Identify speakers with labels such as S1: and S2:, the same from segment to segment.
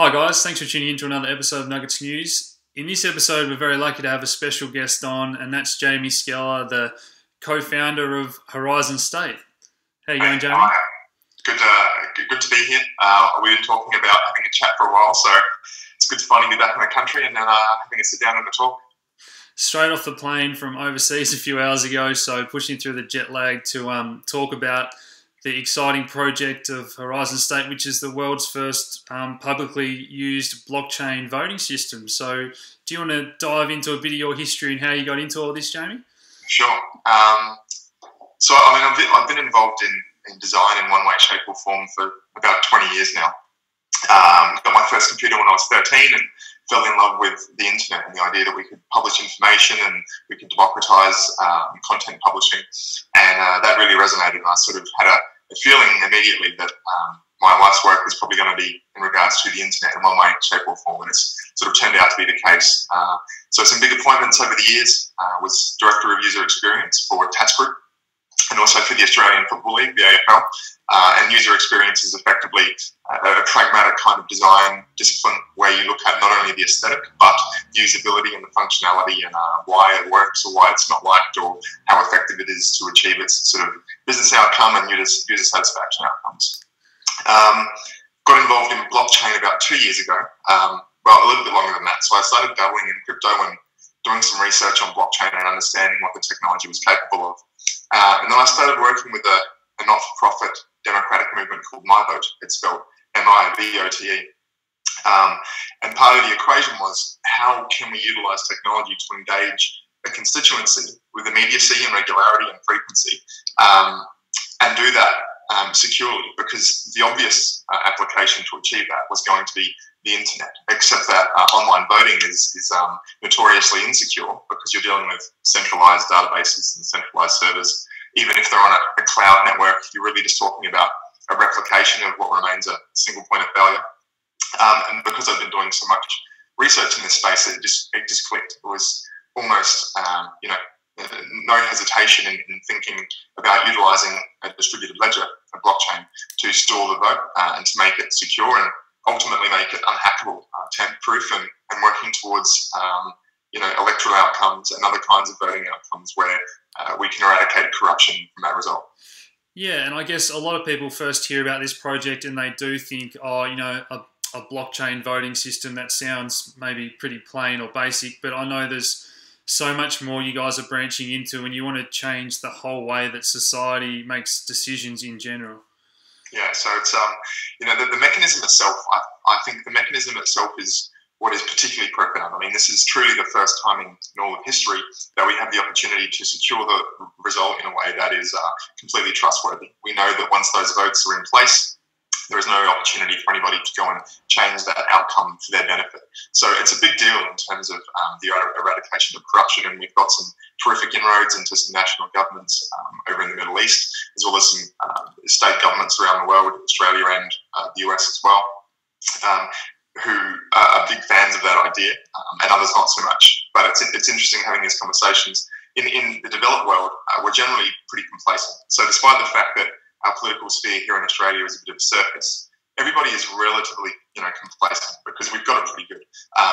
S1: Hi guys, thanks for tuning in to another episode of Nuggets News. In this episode, we're very lucky to have a special guest on, and that's Jamie Skeller, the co-founder of Horizon State. How you going, Jamie?
S2: Hi. Good to be here. We've been talking about having a chat for a while, so it's good to finally be back in the country and having a sit down and a talk.
S1: Straight off the plane from overseas a few hours ago, so pushing through the jet lag to talk about the exciting project of Horizon State, which is the world's first publicly used blockchain voting system. So do you want to dive into a bit of your history and how you got into all this, Jamie?
S2: Sure. So I've been involved in design in one way, shape or form for about 20 years now. Got my first computer when I was 13 and fell in love with the internet and the idea that we could publish information and we could democratize content publishing. And that really resonated. And I sort of had a feeling immediately that my life's work was probably going to be in regards to the internet in one way, shape or form. And it's sort of turned out to be the case. So some big appointments over the years was Director of User Experience for Task Group, and also for the Australian Football League, the AFL. And user experience is effectively a pragmatic kind of design discipline where you look at not only the aesthetic, but the usability and the functionality and why it works or why it's not liked or how effective it is to achieve its sort of business outcome and user satisfaction outcomes. Got involved in blockchain about 2 years ago, well, a little bit longer than that. So I started dabbling in crypto and doing some research on blockchain and understanding what the technology was capable of. And then I started working with a not-for-profit democratic movement called MyVote. It's spelled MIVOTE. And part of the equation was how can we utilize technology to engage a constituency with immediacy and regularity and frequency, and do that securely, because the obvious application to achieve that was going to be the internet, except that online voting is notoriously insecure because you're dealing with centralized databases and centralized servers. Even if they're on a cloud network, you're really just talking about a replication of what remains a single point of failure. And because I've been doing so much research in this space, it just clicked. It was almost no hesitation in thinking about utilizing a distributed ledger, a blockchain, to store the vote and to make it secure and ultimately make it unhackable, tamper-proof, and working towards electoral outcomes and other kinds of voting outcomes where we can eradicate corruption from that result.
S1: Yeah, and I guess a lot of people first hear about this project and they do think, a blockchain voting system, that sounds maybe pretty plain or basic, but I know there's so much more you guys are branching into and you want to change the whole way that society makes decisions in general.
S2: Yeah, so it's the mechanism itself. I think the mechanism itself is what is particularly profound. I mean, this is truly the first time in all of history that we have the opportunity to secure the result in a way that is completely trustworthy. We know that once those votes are in place, there is no opportunity for anybody to go and change that outcome for their benefit. So it's a big deal in terms of the eradication of corruption, and we've got some terrific inroads into some national governments over in the Middle East, as well as some state governments around the world, Australia and the US as well, who are big fans of that idea, and others not so much. But it's interesting having these conversations. In the developed world, we're generally pretty complacent. So despite the fact that our political sphere here in Australia is a bit of a circus, everybody is relatively complacent because we've got it pretty good.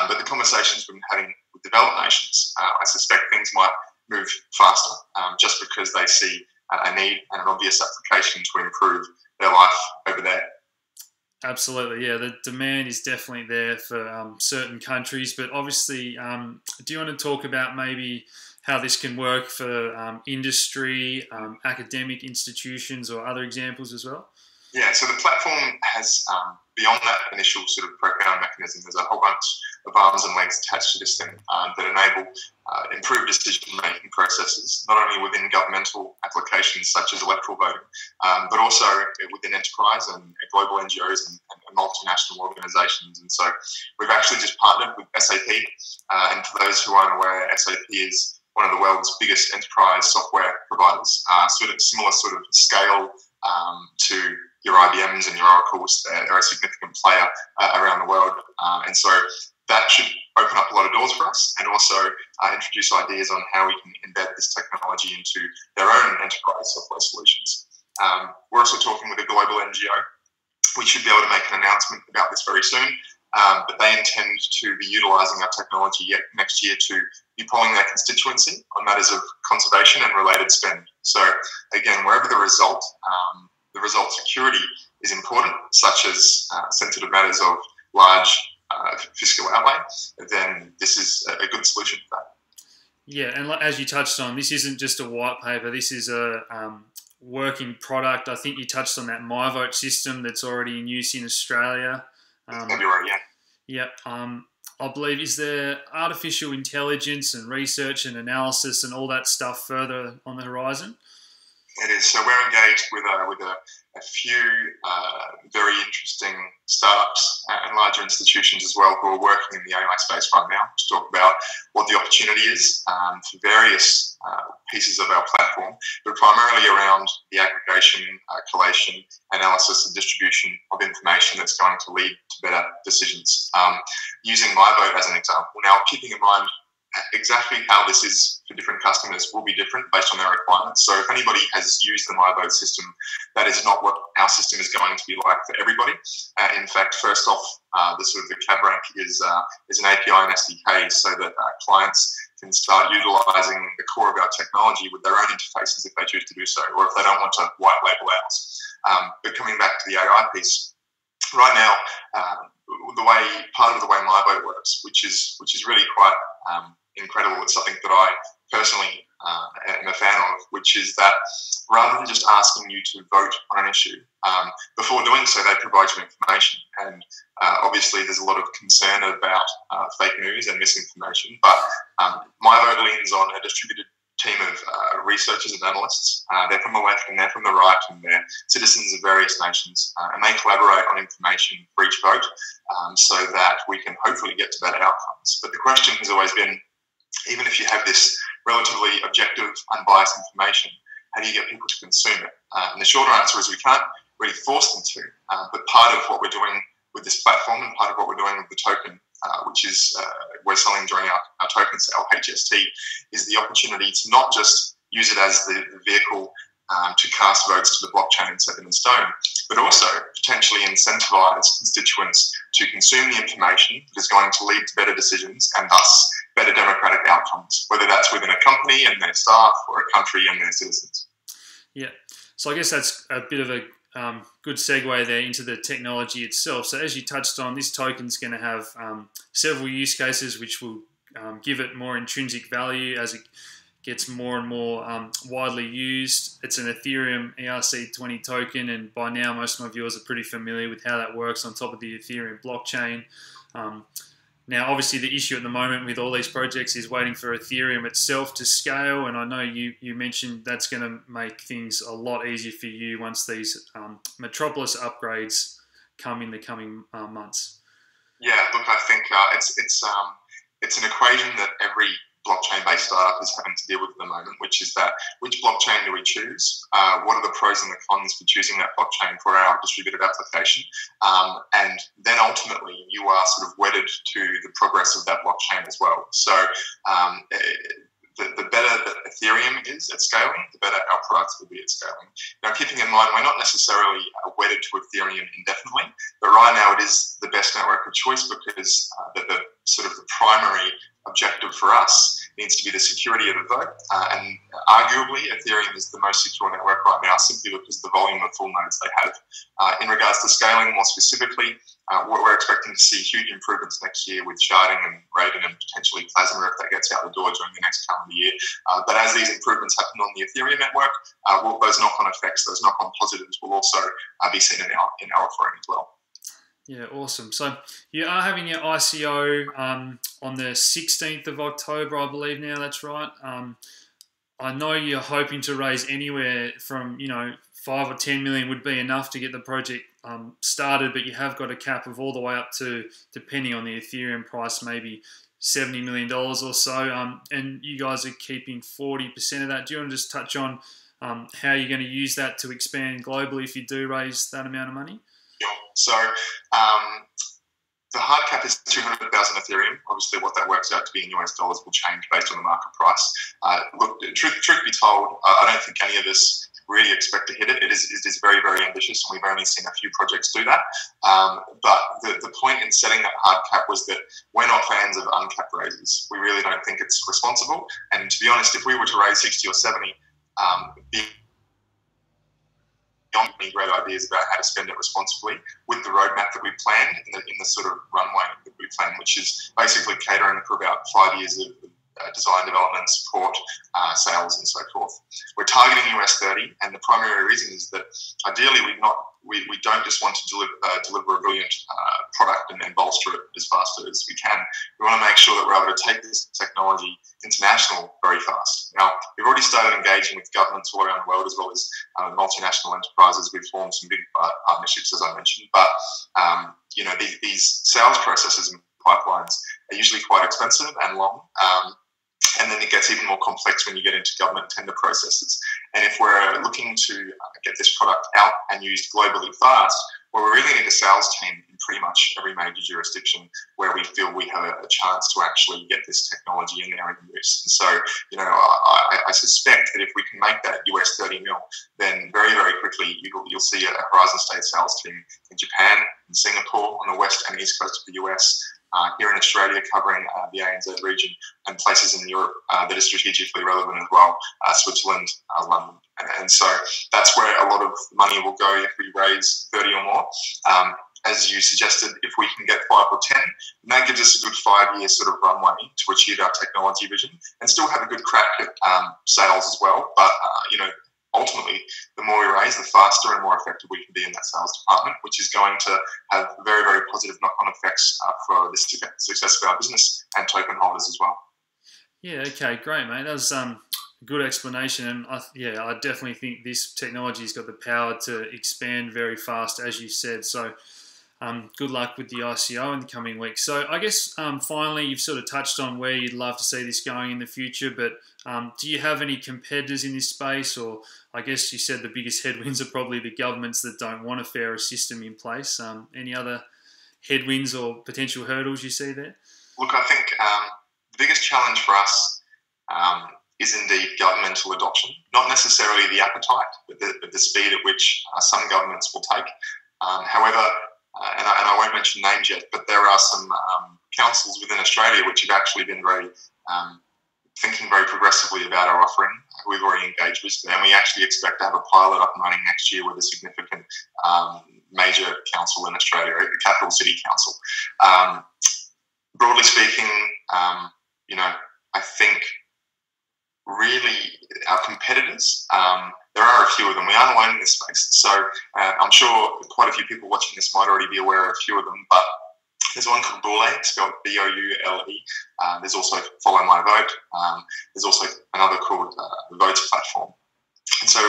S2: But the conversations we've been having with developed nations, I suspect things might move faster just because they see a need and an obvious application to improve their life over there.
S1: Absolutely, yeah. The demand is definitely there for certain countries, but obviously, do you want to talk about maybe how this can work for industry, academic institutions, or other examples as well?
S2: Yeah, so the platform has, beyond that initial sort of profound mechanism, there's a whole bunch of arms and legs attached to this thing that enable improved decision-making processes, not only within governmental applications such as electoral voting, but also within enterprise and global NGOs and multinational organisations. And so we've actually just partnered with SAP, and for those who aren't aware, SAP is one of the world's biggest enterprise software providers, similar sort of scale to your IBMs and your Oracles. They're a significant player around the world. And so that should open up a lot of doors for us and also introduce ideas on how we can embed this technology into their own enterprise software solutions. We're also talking with a global NGO. We should be able to make an announcement about this very soon. but they intend to be utilising our technology next year to be polling their constituency on matters of conservation and related spend. So again, wherever the result security is important, such as sensitive matters of large fiscal outlay, then this is a good solution for that.
S1: Yeah, and as you touched on, this isn't just a white paper. This is a working product. I think you touched on that MyVote system that's already in use in Australia.
S2: February, yeah.
S1: Yep. I believe, is there artificial intelligence and research and analysis and all that stuff further on the horizon?
S2: It is. So we're engaged with a few very interesting startups and larger institutions as well who are working in the AI space right now to talk about what the opportunity is for various pieces of our platform, but primarily around the aggregation, collation, analysis and distribution of information that's going to lead to better decisions. Using MyVote as an example. Now, keeping in mind exactly how this is for different customers will be different based on their requirements. So if anybody has used the MyVote system, that is not what our system is going to be like for everybody. In fact, first off, the sort of the cab rank is an API and SDK so that clients can start utilising the core of our technology with their own interfaces if they choose to do so, or if they don't want to white label ours. But coming back to the AI piece, right now, part of the way MyVote works, which is really quite incredible. It's something that I personally am a fan of, which is that rather than just asking you to vote on an issue, before doing so, they provide you information. And obviously, there's a lot of concern about fake news and misinformation, but MyVote leans on a distributed team of researchers and analysts. They're from the left and they're from the right, and they're citizens of various nations, and they collaborate on information for each vote so that we can hopefully get to better outcomes. But the question has always been, even if you have this relatively objective, unbiased information, how do you get people to consume it? And the shorter answer is we can't really force them to, but part of what we're doing with this platform and part of what we're doing with the token, which is we're selling during our token sale, HST, is the opportunity to not just use it as the vehicle to cast votes to the blockchain and set them in stone, but also potentially incentivize constituents to consume the information that is going to lead to better decisions and thus better democratic outcomes, whether that's within a company and their staff or a country and their citizens.
S1: Yeah, so I guess that's a bit of a good segue there into the technology itself. So as you touched on, this token is going to have several use cases which will give it more intrinsic value as it gets more and more widely used. It's an Ethereum ERC20 token, and by now most of my viewers are pretty familiar with how that works on top of the Ethereum blockchain. Now, obviously, the issue at the moment with all these projects is waiting for Ethereum itself to scale, and I know you mentioned that's going to make things a lot easier for you once these Metropolis upgrades come in the coming months. Yeah, look, I think it's an equation that every blockchain-based startup is having to deal with at the moment, which is that which blockchain do we choose? What are the pros and the cons for choosing that blockchain for our distributed application? And then ultimately, you are sort of wedded to the progress of that blockchain as well. So the better that Ethereum is at scaling, the better our products will be at scaling. Now, keeping in mind, we're not necessarily wedded to Ethereum indefinitely, but right now it is the best network of choice because the sort of the primary objective for us needs to be the security of the vote. And arguably, Ethereum is the most secure network right now simply because of the volume of full nodes they have. In regards to scaling more specifically, we're expecting to see huge improvements next year with sharding and Raiden and potentially Plasma if that gets out the door during the next calendar year. But as these improvements happen on the Ethereum network, those knock-on effects, those knock-on positives will also be seen in our offering as well. Yeah, awesome. So you are having your ICO on the 16th of October, I believe now, that's right. I know you're hoping to raise anywhere from, 5 or 10 million would be enough to get the project started, but you have got a cap of all the way up to, depending on the Ethereum price, maybe $70 million or so. And you guys are keeping 40% of that. Do you want to just touch on how you're going to use that to expand globally if you do raise that amount of money? So the hard cap is 200,000 Ethereum. Obviously, what that works out to be in US dollars will change based on the market price. Look, truth be told, I don't think any of us
S2: really expect to hit it. It is very, very ambitious, and we've only seen a few projects do that. But the point in setting that hard cap was that we're not fans of uncapped raises. We really don't think it's responsible. And to be honest, if we were to raise 60 or 70, beyond any great ideas about how to spend it responsibly, with the roadmap that we planned in the sort of runway that we planned, which is basically catering for about 5 years of design, development, support, sales, and so forth. We're targeting US 30, and the primary reason is that ideally we don't just want to deliver a brilliant product and bolster it as fast as we can. We want to make sure that we're able to take this technology international very fast. Now, we've already started engaging with governments all around the world, as well as multinational enterprises. We've formed some big partnerships, as I mentioned, but these sales processes and pipelines are usually quite expensive and long. And then it gets even more complex when you get into government tender processes. And if we're looking to get this product out and used globally fast, well, we really need a sales team in pretty much every major jurisdiction where we feel we have a chance to actually get this technology in there in use. And so, I suspect that if we can make that US 30 mil, then very, very quickly you'll see a Horizon State sales team in Japan, in Singapore, on the west and east coast of the US, here in Australia, covering the ANZ region, and places in Europe that are strategically relevant as well, Switzerland, London. And so that's where a lot of money will go if we raise 30 or more. As you suggested, if we can get 5 or 10, that gives us a good 5-year sort of runway to achieve our technology vision and still have a good crack at sales as well. But, ultimately, the more we raise, the faster and more effective we can be in that sales department, which is going to have very, very positive knock-on effects for the success of our business and token holders as well.
S1: Yeah, okay, great, mate. That was a good explanation. And I definitely think this technology's got the power to expand very fast, as you said. So good luck with the ICO in the coming weeks. So I guess finally, you've sort of touched on where you'd love to see this going in the future, but do you have any competitors in this space? Or I guess you said the biggest headwinds are probably the governments that don't want a fairer system in place. Any other headwinds or potential hurdles you see there?
S2: Look, I think the biggest challenge for us is indeed governmental adoption, not necessarily the appetite, but the speed at which some governments will take. However, and I won't mention names yet, but there are some councils within Australia which have actually been thinking very progressively about our offering. We've already engaged with them, and we actually expect to have a pilot up and running next year with a significant major council in Australia, a capital city council. Broadly speaking, I think really our competitors, there are a few of them. We aren't alone in this space. So I'm sure quite a few people watching this might already be aware of a few of them, but there's one called Boule, spelled Boule. There's also Follow My Vote. There's also another called the Votes Platform. And so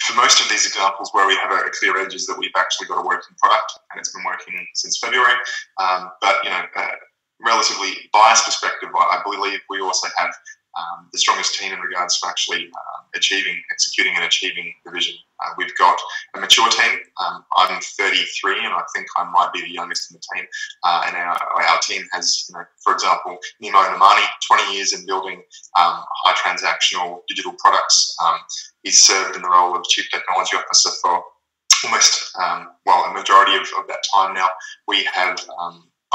S2: for most of these examples where we have a clear edge is that we've actually got a working product, and it's been working since February. But, relatively biased perspective, I believe we also have the strongest team in regards to actually executing and achieving the vision. We've got a mature team. I'm 33, and I think I might be the youngest in the team. And our team has, for example, Nemo Namani, 20 years in building high transactional digital products. He's served in the role of Chief Technology Officer for almost, a majority of that time now. We have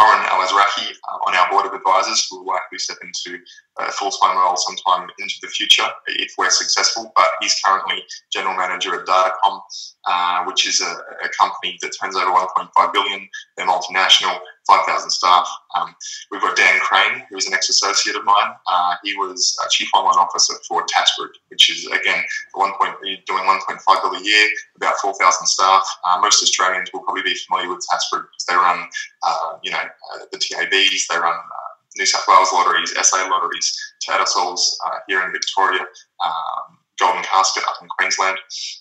S2: Oren Al-Azraqi on our board of advisors, who will likely step into a full-time role sometime into the future if we're successful, but he's currently general manager at Datacom, which is a company that turns over 1.5 billion. They're multinational, 5,000 staff. We've got Dan Crane, who is an ex-associate of mine. He was Chief Online Officer for TAS Group, which is, again, doing 1.5 billion a year, about 4,000 staff. Most Australians will probably be familiar with TAS Group because they run, the TABs, they run New South Wales lotteries, SA lotteries, Tattersalls here in Victoria, Golden Casket up in Queensland.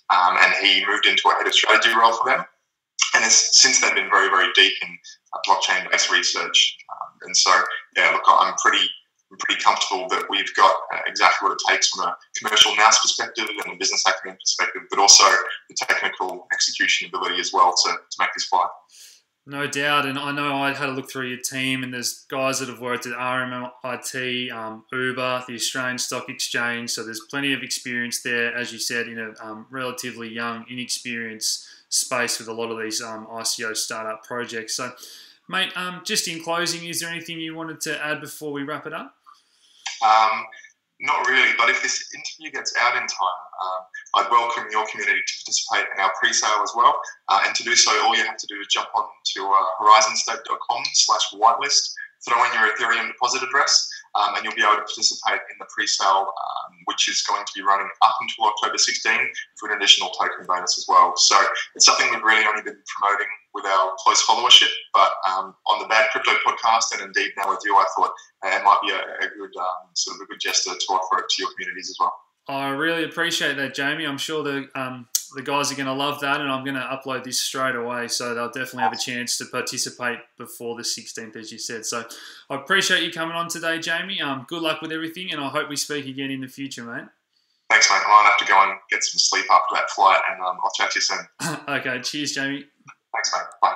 S2: And he moved into a head of strategy role for them, and has since then been very, very deep in blockchain-based research. And so, I'm pretty comfortable that we've got exactly what it takes from a commercial nous perspective and a business acumen perspective, but also the technical execution ability as well to make this fly.
S1: No doubt, and I know I had a look through your team, and there's guys that have worked at RMIT, Uber, the Australian Stock Exchange. So there's plenty of experience there, as you said, in a relatively young, inexperienced space with a lot of these ICO startup projects. So, mate, just in closing, is there anything you wanted to add before we wrap it up?
S2: Not really, but if this interview gets out in time, I'd welcome your community to participate in our pre-sale as well. And to do so, all you have to do is jump on to horizonstate.com/whitelist, throw in your Ethereum deposit address, and you'll be able to participate in the pre-sale, which is going to be running up until October 16 for an additional token bonus as well. So it's something we've really only been promoting with our close followership, but on the Bad Crypto podcast and indeed now with you, I thought it might be a good sort of a good gesture to offer it to your communities as well.
S1: I really appreciate that, Jamie. I'm sure the guys are going to love that, and I'm going to upload this straight away, so they'll definitely have a chance to participate before the 16th, as you said. So I appreciate you coming on today, Jamie. Good luck with everything, and I hope we speak again in the future, mate.
S2: Thanks, mate. I might have to go and get some sleep after that flight, and I'll chat to you soon.
S1: Okay, cheers, Jamie.
S2: Thanks, mate. Bye.